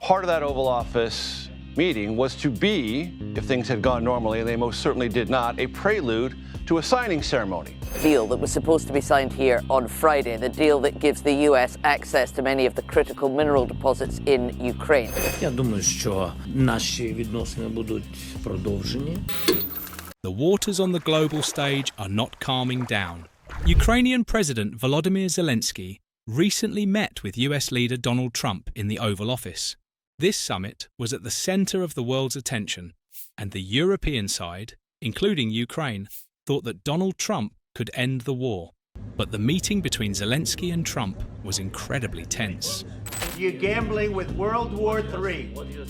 part of that Oval Office meeting was to be, if things had gone normally, and they most certainly did not, a prelude to a signing ceremony. Deal that was supposed to be signed here on Friday, the deal that gives the U.S. access to many of the critical mineral deposits in Ukraine. Я думаю, що наші відносини будуть продовжені. The waters on the global stage are not calming down. Ukrainian President Volodymyr Zelenskyy recently met with US leader Donald Trump in the Oval Office. This summit was at the center of the world's attention, and the European side, including Ukraine, thought that Donald Trump could end the war. But the meeting between Zelenskyy and Trump was incredibly tense. You're gambling with World War III.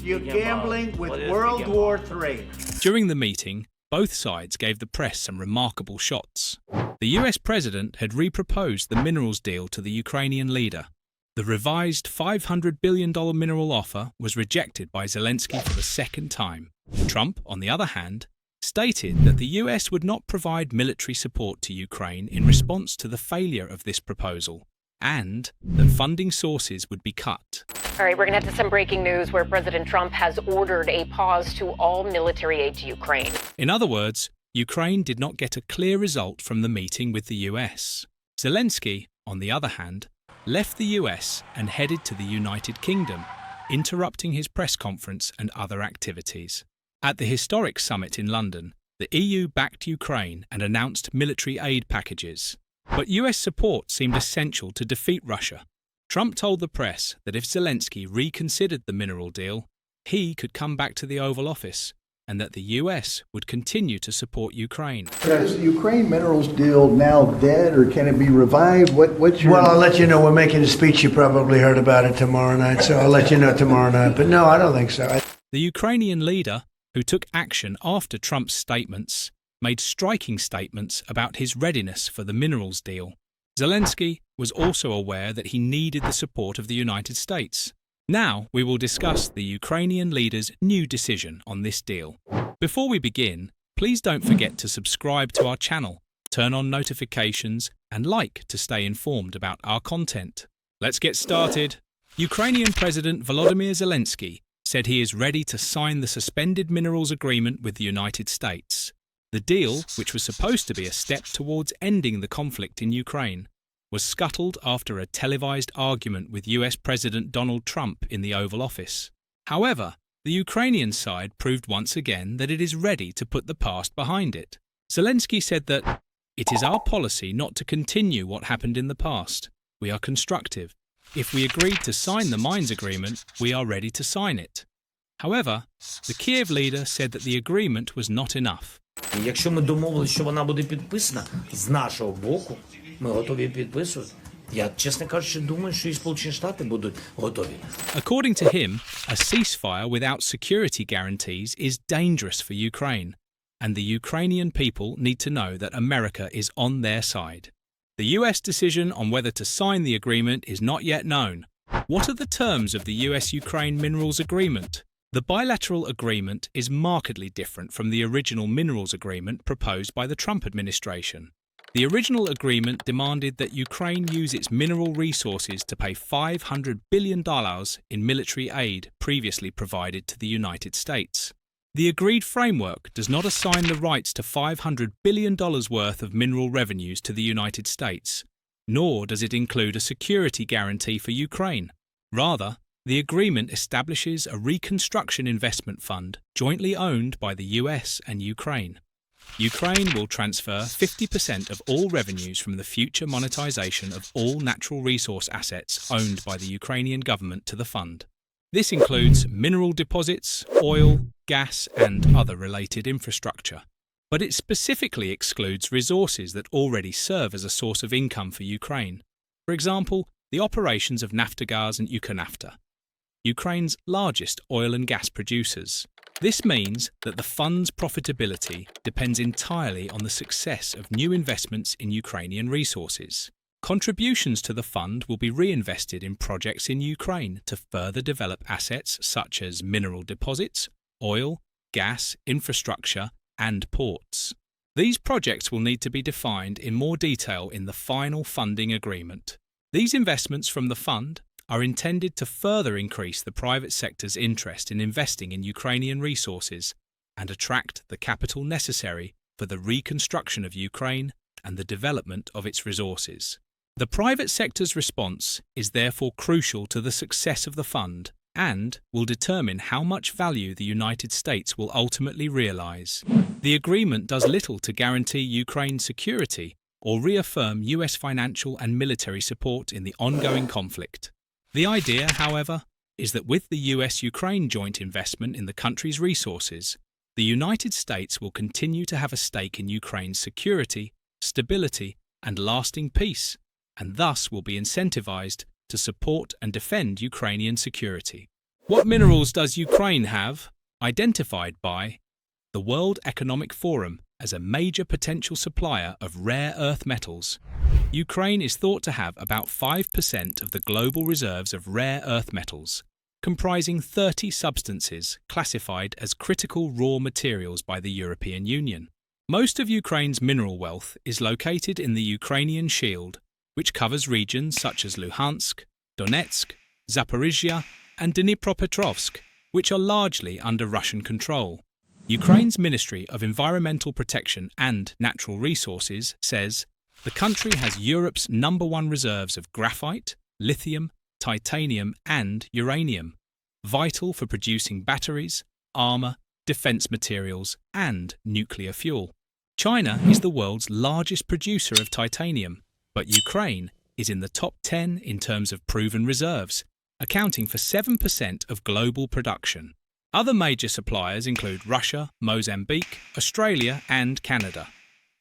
You're gambling with World War III. During the meeting, both sides gave the press some remarkable shots. The US president had reproposed the minerals deal to the Ukrainian leader. The revised $500 billion mineral offer was rejected by Zelenskyy for the second time. Trump, on the other hand, stated that the US would not provide military support to Ukraine in response to the failure of this proposal, and that funding sources would be cut. All right, we're going to head to some breaking news where President Trump has ordered a pause to all military aid to Ukraine. In other words, Ukraine did not get a clear result from the meeting with the US. Zelenskyy, on the other hand, left the US and headed to the United Kingdom, interrupting his press conference and other activities. At the historic summit in London, the EU backed Ukraine and announced military aid packages. But US support seemed essential to defeat Russia. Trump told the press that if Zelenskyy reconsidered the mineral deal, he could come back to the Oval Office, and that the US would continue to support Ukraine. Is the Ukraine minerals deal now dead, or can it be revived? What's your... Well, I'll let you know. We're making a speech. You probably heard about it tomorrow night, so I'll let you know tomorrow night. But no, I don't think so. The Ukrainian leader, who took action after Trump's statements, made striking statements about his readiness for the minerals deal. Zelenskyy was also aware that he needed the support of the United States. Now we will discuss the Ukrainian leader's new decision on this deal. Before we begin, please don't forget to subscribe to our channel, turn on notifications, and like to stay informed about our content. Let's get started. Ukrainian President Volodymyr Zelenskyy said he is ready to sign the suspended minerals agreement with the United States. The deal, which was supposed to be a step towards ending the conflict in Ukraine, was scuttled after a televised argument with US President Donald Trump in the Oval Office. However, the Ukrainian side proved once again that it is ready to put the past behind it. Zelenskyy said that, "It is our policy not to continue what happened in the past. We are constructive. If we agreed to sign the mines agreement, we are ready to sign it." However, the Kiev leader said that the agreement was not enough. Якщо ми домовилися, що вона буде підписана з нашого боку, ми готові підписувати. Я, чесно кажучи, думаю, що і Сполучені Штати будуть готові. According to him, a ceasefire without security guarantees is dangerous for Ukraine, and the Ukrainian people need to know that America is on their side. The US decision on whether to sign the agreement is not yet known. What are the terms of the US-Ukraine minerals agreement? The bilateral agreement is markedly different from the original minerals agreement proposed by the Trump administration. The original agreement demanded that Ukraine use its mineral resources to pay $500 billion in military aid previously provided to the United States. The agreed framework does not assign the rights to $500 billion worth of mineral revenues to the United States, nor does it include a security guarantee for Ukraine. Rather, the agreement establishes a reconstruction investment fund jointly owned by the US and Ukraine. Ukraine will transfer 50% of all revenues from the future monetization of all natural resource assets owned by the Ukrainian government to the fund. This includes mineral deposits, oil, gas, and other related infrastructure. But it specifically excludes resources that already serve as a source of income for Ukraine. For example, the operations of Naftogaz and Ukronafta, Ukraine's largest oil and gas producers. This means that the fund's profitability depends entirely on the success of new investments in Ukrainian resources. Contributions to the fund will be reinvested in projects in Ukraine to further develop assets such as mineral deposits, oil, gas, infrastructure, and ports. These projects will need to be defined in more detail in the final funding agreement. These investments from the fund are intended to further increase the private sector's interest in investing in Ukrainian resources and attract the capital necessary for the reconstruction of Ukraine and the development of its resources. The private sector's response is therefore crucial to the success of the fund and will determine how much value the United States will ultimately realize. The agreement does little to guarantee Ukraine's security or reaffirm US financial and military support in the ongoing conflict. The idea, however, is that with the US-Ukraine joint investment in the country's resources, the United States will continue to have a stake in Ukraine's security, stability, and lasting peace, and thus will be incentivized to support and defend Ukrainian security. What minerals does Ukraine have, identified by the World Economic Forum as a major potential supplier of rare earth metals? Ukraine is thought to have about 5% of the global reserves of rare earth metals, comprising 30 substances classified as critical raw materials by the European Union. Most of Ukraine's mineral wealth is located in the Ukrainian Shield, which covers regions such as Luhansk, Donetsk, Zaporizhia, and Dnipropetrovsk, which are largely under Russian control. Ukraine's Ministry of Environmental Protection and Natural Resources says the country has Europe's #1 reserves of graphite, lithium, titanium, and uranium, vital for producing batteries, armor, defense materials, and nuclear fuel. China is the world's largest producer of titanium, but Ukraine is in the top 10 in terms of proven reserves, accounting for 7% of global production. Other major suppliers include Russia, Mozambique, Australia, and Canada.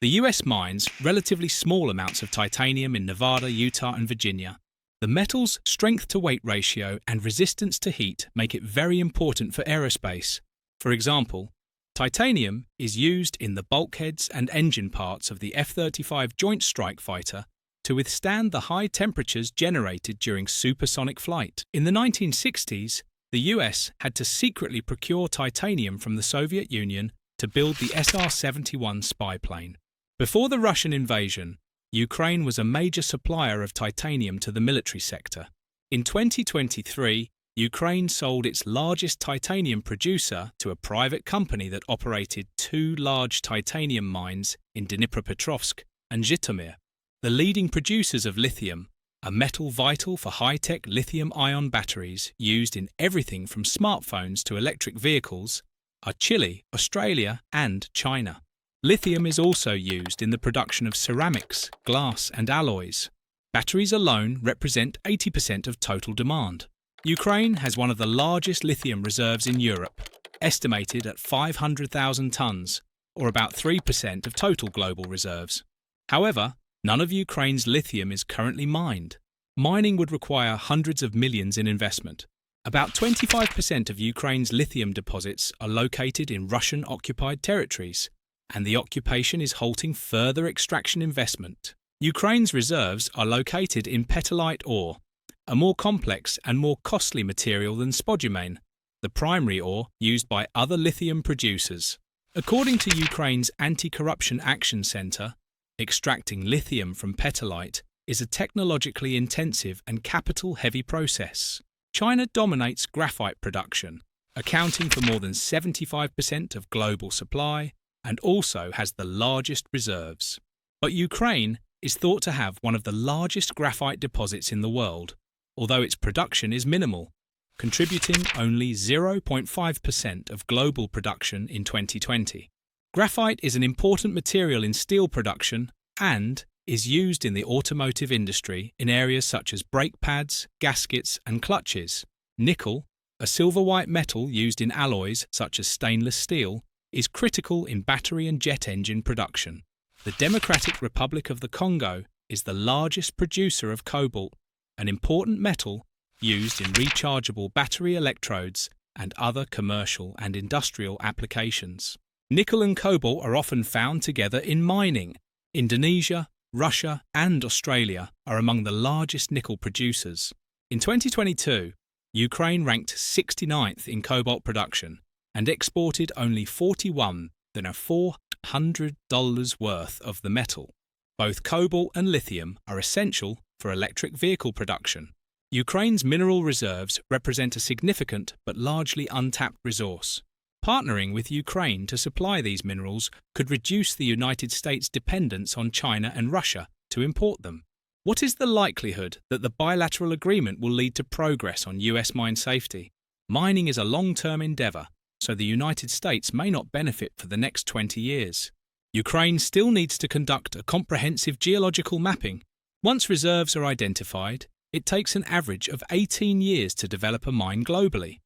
The US mines relatively small amounts of titanium in Nevada, Utah, and Virginia. The metal's strength-to-weight ratio and resistance to heat make it very important for aerospace. For example, titanium is used in the bulkheads and engine parts of the F-35 Joint Strike Fighter to withstand the high temperatures generated during supersonic flight. In the 1960s, the US had to secretly procure titanium from the Soviet Union to build the SR-71 spy plane. Before the Russian invasion, Ukraine was a major supplier of titanium to the military sector. In 2023, Ukraine sold its largest titanium producer to a private company that operated 2 large titanium mines in Dnipropetrovsk and Zhytomyr. The leading producers of lithium, a metal vital for high-tech lithium-ion batteries used in everything from smartphones to electric vehicles, are Chile, Australia, and China. Lithium is also used in the production of ceramics, glass, and alloys. Batteries alone represent 80% of total demand. Ukraine has one of the largest lithium reserves in Europe, estimated at 500,000 tons, or about 3% of total global reserves. However, none of Ukraine's lithium is currently mined. Mining would require hundreds of millions in investment. About 25% of Ukraine's lithium deposits are located in Russian-occupied territories, and the occupation is halting further extraction investment. Ukraine's reserves are located in petalite ore, a more complex and more costly material than spodumene, the primary ore used by other lithium producers. According to Ukraine's Anti-Corruption Action Center, extracting lithium from petalite is a technologically intensive and capital-heavy process. China dominates graphite production, accounting for more than 75% of global supply, and also has the largest reserves. But Ukraine is thought to have one of the largest graphite deposits in the world, although its production is minimal, contributing only 0.5% of global production in 2020. Graphite is an important material in steel production and is used in the automotive industry in areas such as brake pads, gaskets, and clutches. Nickel, a silver-white metal used in alloys such as stainless steel, is critical in battery and jet engine production. The Democratic Republic of the Congo is the largest producer of cobalt, an important metal used in rechargeable battery electrodes and other commercial and industrial applications. Nickel and cobalt are often found together in mining. Indonesia, Russia, and Australia are among the largest nickel producers. In 2022, Ukraine ranked 69th in cobalt production and exported only $41,400 worth of the metal. Both cobalt and lithium are essential for electric vehicle production. Ukraine's mineral reserves represent a significant but largely untapped resource. Partnering with Ukraine to supply these minerals could reduce the United States' dependence on China and Russia to import them. What is the likelihood that the bilateral agreement will lead to progress on US mine safety? Mining is a long-term endeavour, so the United States may not benefit for the next 20 years. Ukraine still needs to conduct a comprehensive geological mapping. Once reserves are identified, it takes an average of 18 years to develop a mine globally,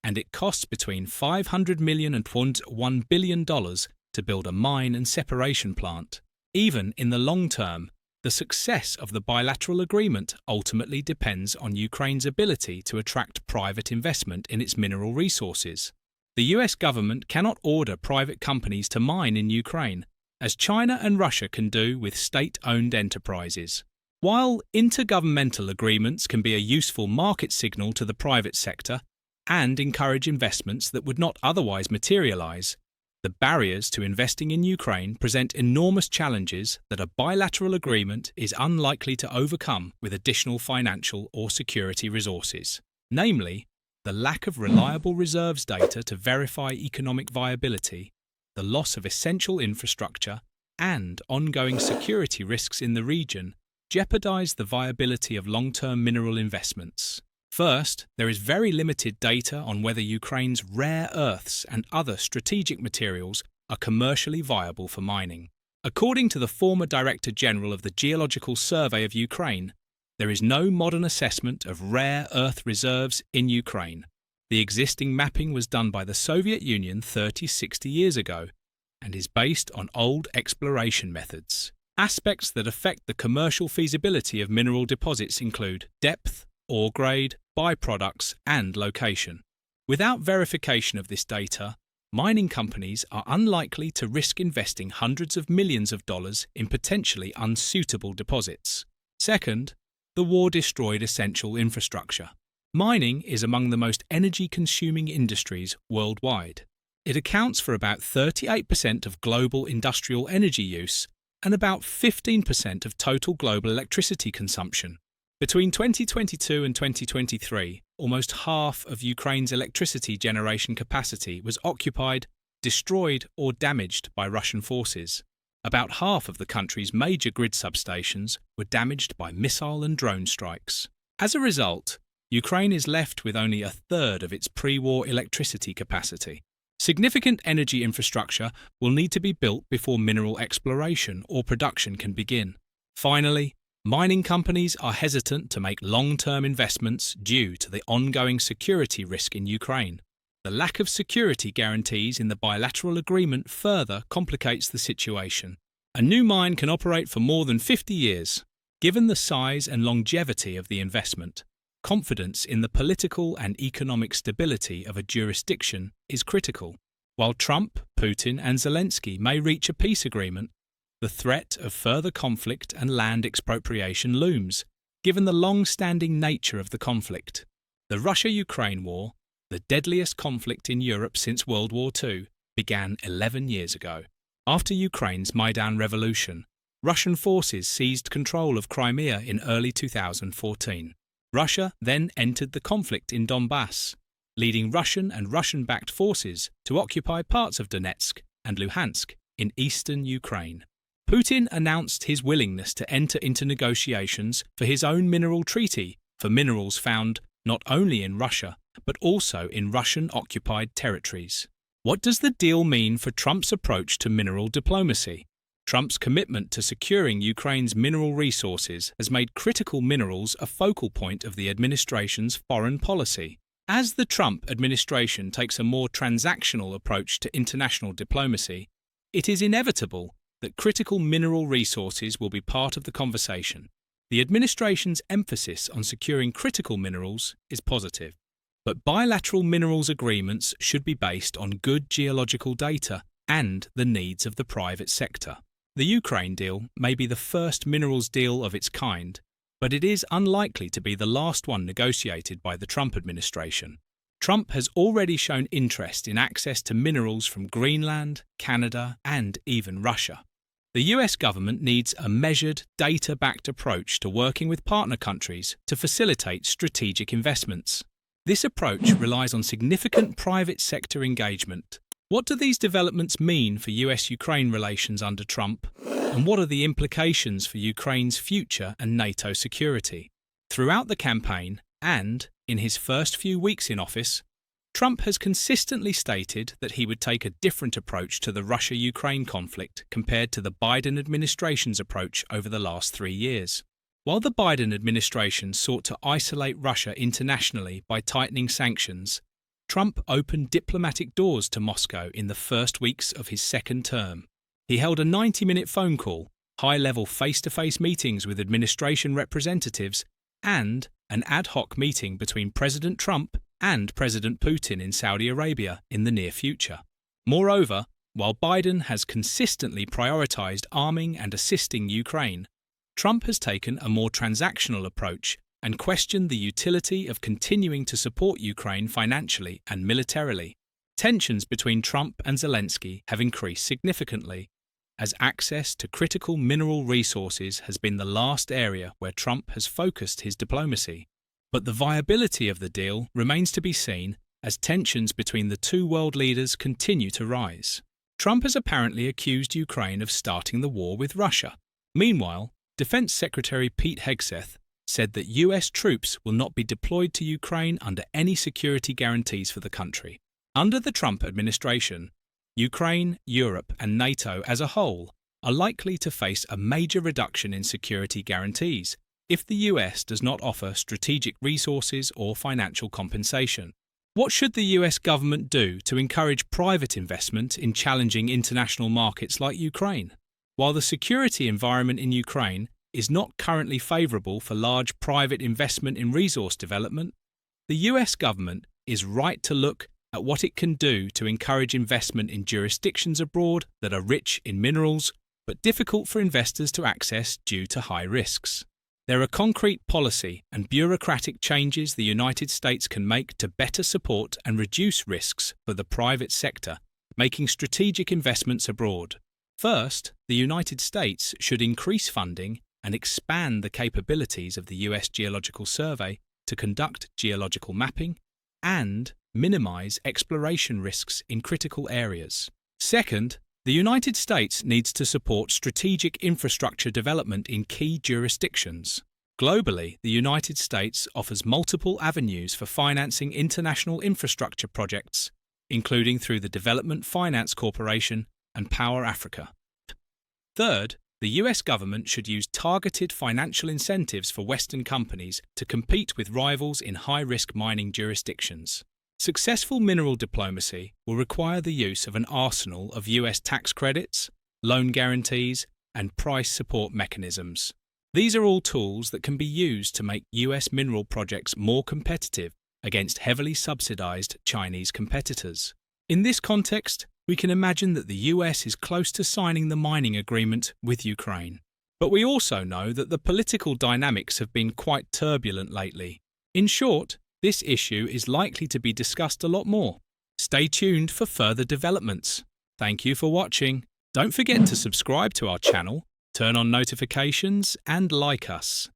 and it costs between $500 million and $1 billion to build a mine and separation plant. Even in the long term, the success of the bilateral agreement ultimately depends on Ukraine's ability to attract private investment in its mineral resources. The US government cannot order private companies to mine in Ukraine, as China and Russia can do with state-owned enterprises. While intergovernmental agreements can be a useful market signal to the private sector and encourage investments that would not otherwise materialize, the barriers to investing in Ukraine present enormous challenges that a bilateral agreement is unlikely to overcome with additional financial or security resources, namely, the lack of reliable reserves data to verify economic viability, the loss of essential infrastructure, and ongoing security risks in the region jeopardize the viability of long-term mineral investments. First, there is very limited data on whether Ukraine's rare earths and other strategic materials are commercially viable for mining. According to the former Director General of the Geological Survey of Ukraine, there is no modern assessment of rare earth reserves in Ukraine. The existing mapping was done by the Soviet Union 30-60 years ago and is based on old exploration methods. Aspects that affect the commercial feasibility of mineral deposits include depth, ore grade, byproducts, and location. Without verification of this data, mining companies are unlikely to risk investing hundreds of millions of dollars in potentially unsuitable deposits. Second, the war destroyed essential infrastructure. Mining is among the most energy-consuming industries worldwide. It accounts for about 38% of global industrial energy use and about 15% of total global electricity consumption. Between 2022 and 2023, almost half of Ukraine's electricity generation capacity was occupied, destroyed, or damaged by Russian forces. About half of the country's major grid substations were damaged by missile and drone strikes. As a result, Ukraine is left with only a third of its pre-war electricity capacity. Significant energy infrastructure will need to be built before mineral exploration or production can begin. Finally, mining companies are hesitant to make long-term investments due to the ongoing security risk in Ukraine. The lack of security guarantees in the bilateral agreement further complicates the situation. A new mine can operate for more than 50 years. Given the size and longevity of the investment, confidence in the political and economic stability of a jurisdiction is critical. While Trump, Putin, and Zelenskyy may reach a peace agreement, the threat of further conflict and land expropriation looms, given the long-standing nature of the conflict. The Russia-Ukraine war, the deadliest conflict in Europe since World War II, began 11 years ago. After Ukraine's Maidan Revolution, Russian forces seized control of Crimea in early 2014. Russia then entered the conflict in Donbass, leading Russian and Russian-backed forces to occupy parts of Donetsk and Luhansk in eastern Ukraine. Putin announced his willingness to enter into negotiations for his own mineral treaty for minerals found not only in Russia, but also in Russian-occupied territories. What does the deal mean for Trump's approach to mineral diplomacy? Trump's commitment to securing Ukraine's mineral resources has made critical minerals a focal point of the administration's foreign policy. As the Trump administration takes a more transactional approach to international diplomacy, it is inevitable that critical mineral resources will be part of the conversation. The administration's emphasis on securing critical minerals is positive, but bilateral minerals agreements should be based on good geological data and the needs of the private sector. The Ukraine deal may be the first minerals deal of its kind, but it is unlikely to be the last one negotiated by the Trump administration. Trump has already shown interest in access to minerals from Greenland, Canada, and even Russia. The US government needs a measured, data-backed approach to working with partner countries to facilitate strategic investments. This approach relies on significant private sector engagement. What do these developments mean for US-Ukraine relations under Trump? And what are the implications for Ukraine's future and NATO security? Throughout the campaign, and in his first few weeks in office, Trump has consistently stated that he would take a different approach to the Russia-Ukraine conflict compared to the Biden administration's approach over the last 3 years. While the Biden administration sought to isolate Russia internationally by tightening sanctions, Trump opened diplomatic doors to Moscow in the first weeks of his second term. He held a 90-minute phone call, high-level face-to-face meetings with administration representatives, and an ad hoc meeting between President Trump and President Putin in Saudi Arabia in the near future. Moreover, while Biden has consistently prioritized arming and assisting Ukraine, Trump has taken a more transactional approach and questioned the utility of continuing to support Ukraine financially and militarily. Tensions between Trump and Zelenskyy have increased significantly, as access to critical mineral resources has been the last area where Trump has focused his diplomacy. But the viability of the deal remains to be seen as tensions between the two world leaders continue to rise. Trump has apparently accused Ukraine of starting the war with Russia. Meanwhile, Defense Secretary Pete Hegseth said that US troops will not be deployed to Ukraine under any security guarantees for the country. Under the Trump administration, Ukraine, Europe, and NATO as a whole are likely to face a major reduction in security guarantees if the US does not offer strategic resources or financial compensation. What should the US government do to encourage private investment in challenging international markets like Ukraine? While the security environment in Ukraine is not currently favourable for large private investment in resource development, the US government is right to look at what it can do to encourage investment in jurisdictions abroad that are rich in minerals but difficult for investors to access due to high risks. There are concrete policy and bureaucratic changes the United States can make to better support and reduce risks for the private sector, making strategic investments abroad. First, the United States should increase funding and expand the capabilities of the US Geological Survey to conduct geological mapping and minimize exploration risks in critical areas. Second, the United States needs to support strategic infrastructure development in key jurisdictions. Globally, the United States offers multiple avenues for financing international infrastructure projects, including through the Development Finance Corporation and Power Africa. Third, the US government should use targeted financial incentives for Western companies to compete with rivals in high-risk mining jurisdictions. Successful mineral diplomacy will require the use of an arsenal of US tax credits, loan guarantees, and price support mechanisms. These are all tools that can be used to make US mineral projects more competitive against heavily subsidized Chinese competitors. In this context, we can imagine that the US is close to signing the mining agreement with Ukraine. But we also know that the political dynamics have been quite turbulent lately. In short, this issue is likely to be discussed a lot more. Stay tuned for further developments. Thank you for watching. Don't forget to subscribe to our channel, turn on notifications, and like us.